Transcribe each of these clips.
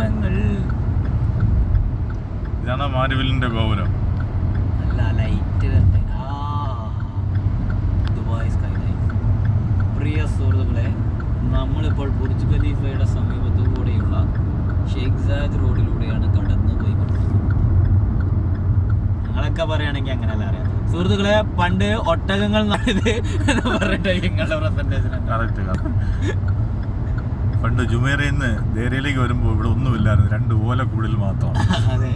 സ്വപ്നങ്ങൾ. ഇതാണ് മാരിവില്ലിന്റെ ഗോപുരം. അല്ല, ലൈറ്റ് ദുബായ് സ്കൈ ലൈൻ. പ്രിയ സുഹൃത്തുക്കളെ, നമ്മളിപ്പോൾ ബുർജ് ഖലീഫയുടെ സമീപത്തു കൂടെയുള്ള ഷെയ്ഖ് സായദ് റോഡിലൂടെയാണ് കടന്നു പോയിക്കൊണ്ടിരിക്കുന്നത്. നിങ്ങളൊക്കെ പറയുകയാണെങ്കിൽ അങ്ങനെയല്ല അറിയാം സുഹൃത്തുക്കളെ. പണ്ട് ഒട്ടകങ്ങൾ നടത് എന്ന് പറഞ്ഞിട്ട് നിങ്ങളുടെ പ്രസന്റേഷൻ. പണ്ട് ജുമേരയിൽ നിന്ന് ദേരയിലേക്ക് വരുമ്പോൾ ഇവിടെ ഒന്നുമില്ലായിരുന്നു, 2 ഓലക്കൂടിൽ മാത്രമാണ്. അതെ,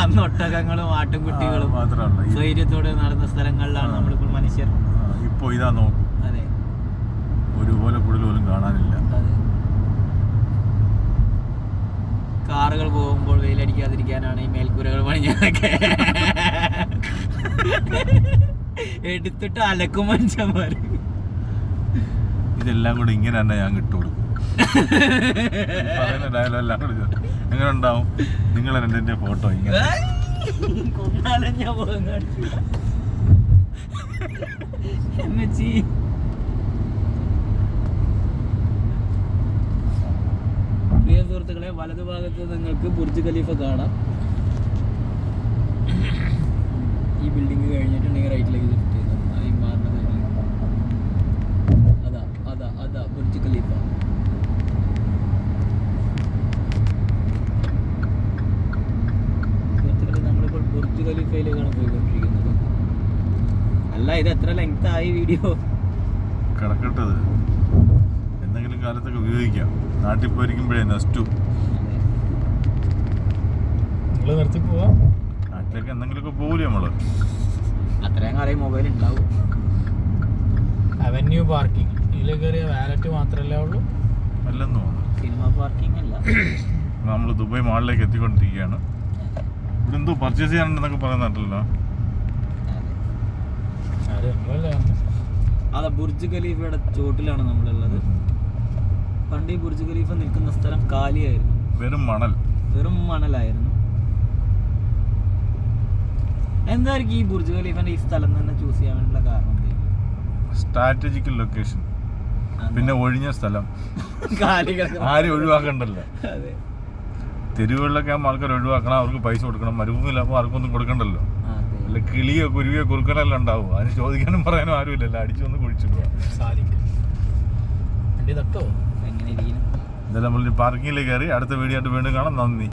അന്ന് ഒട്ടകങ്ങളും ആട്ടുംകുട്ടികളും മാത്രമല്ല സ്വൈര്യത്തോടെ നടന്ന സ്ഥലങ്ങളിലാണ് നമ്മളിപ്പോൾ മനുഷ്യർ. ഇപ്പൊ ഇതാ നോക്കും. അതെ, ഒരു ഓലക്കൂടിൽ പോലും കാണാനില്ല. കാറുകൾ പോകുമ്പോൾ വെയിലടിക്കാതിരിക്കാനാണ് ഈ മേൽക്കൂരകൾ പണിഞ്ഞതൊക്കെ. എടുത്തിട്ട് അലക്കും മനുഷ്യന്മാർ. ഇതെല്ലാം കൂടെ ഇങ്ങനെ തന്നെ ഞാൻ കിട്ടുകൊടുക്കും. ഡയലോഗെല്ലാം കൂടെ എങ്ങനെ ഉണ്ടാവും? നിങ്ങൾ രണ്ടിന്റെ ഫോട്ടോ ഇങ്ങനെ പ്രിയ സുഹൃത്തുക്കളെ, വലതുഭാഗത്ത് നിങ്ങൾക്ക് ബുർജ് ഖലീഫ കാണാം. ഈ ബിൽഡിംഗ് കഴിഞ്ഞിട്ടുണ്ടെങ്കിൽ റൈറ്റിലേക്ക് ഷിഫ്റ്റ് ചെയ്തു ഈ മാറുന്ന അതാ ബുർജ് ഖലീഫ. സുഹൃത്തുക്കളെ, നമ്മളിപ്പോൾ ബുർജ് ഖലീഫയിലേക്കാണ് പോയിക്കൊണ്ടിരിക്കുന്നത്. അല്ല, ഇത് എത്ര ലെങ്ത് ആയി വീഡിയോ? കിടക്കട്ടത് എന്തെങ്കിലും കാലത്തൊക്കെ ഉപയോഗിക്കാം. നാട്ടിൽ പോയിരിക്കുമ്പോഴേ നെസ്റ്റു നിങ്ങൾ നിർത്തി പോവാ. നാട്ടിലേക്ക് എന്തെങ്കിലുമൊക്കെ പോകൂലേ നമ്മള്. അത്രയും കാലം മൊബൈൽ ഉണ്ടാവും. അവന്യൂ പാർക്കിംഗ് ഇതിൽ കയറിയ വാലറ്റ് മാത്രമല്ലേ ഉള്ളൂ. അല്ലെന്ന് തോന്നുന്നു. സിനിമ പാർക്കിംഗ് അല്ല. നമ്മൾ ദുബായ് മാളിലേക്ക് എത്തിക്കൊണ്ടിരിക്കുകയാണ്. ഇവിടെ എന്തോ പർച്ചേസ് ചെയ്യാനുണ്ടെന്നൊക്കെ പറയുന്നുണ്ടല്ലോ. അതാ ബുർജ് ഖലീഫയുടെ ചോട്ടിലാണ് നമ്മളുള്ളത്. പണ്ട് ഈ ബുർജ് ഖലീഫ നിൽക്കുന്ന സ്ഥലം കാലിയായിരുന്നു, വെറും മണലായിരുന്നു. എന്തായിരിക്കും ഈ ബുർജ് ഖലീഫന്റെ ഈ സ്ഥലം തന്നെ ചൂസ് ചെയ്യാൻ വേണ്ടിയുള്ള കാരണം? സ്ട്രാറ്റജിക്കൽ ലൊക്കേഷൻ, പിന്നെ ഒഴിഞ്ഞ സ്ഥലം, ആരും ഒഴിവാക്കണ്ടല്ലോ. തെരുവുകളിലൊക്കെ ആകുമ്പോൾ ആൾക്കാർ ഒഴിവാക്കണം, അവർക്ക് പൈസ കൊടുക്കണം. മരുഭൂമിയിലാകുമ്പോൾ ആർക്കൊന്നും കൊടുക്കണ്ടല്ലോ. അല്ല, കിളിയോ കുരുവിയോ കുറുക്കനെല്ലാം ഉണ്ടാവും. അതിന് ചോദിക്കാനും പറയാനും ആരും ഇല്ലല്ലോ. അടിച്ചു വന്ന് കുഴിച്ചു പോവാം. എങ്ങനെ എന്തായാലും നമ്മൾ പാർക്കിങ്ങിലേക്ക് കയറി. അടുത്ത വീഡിയോ ആയിട്ട് വീണ്ടും കാണാം. നന്ദി.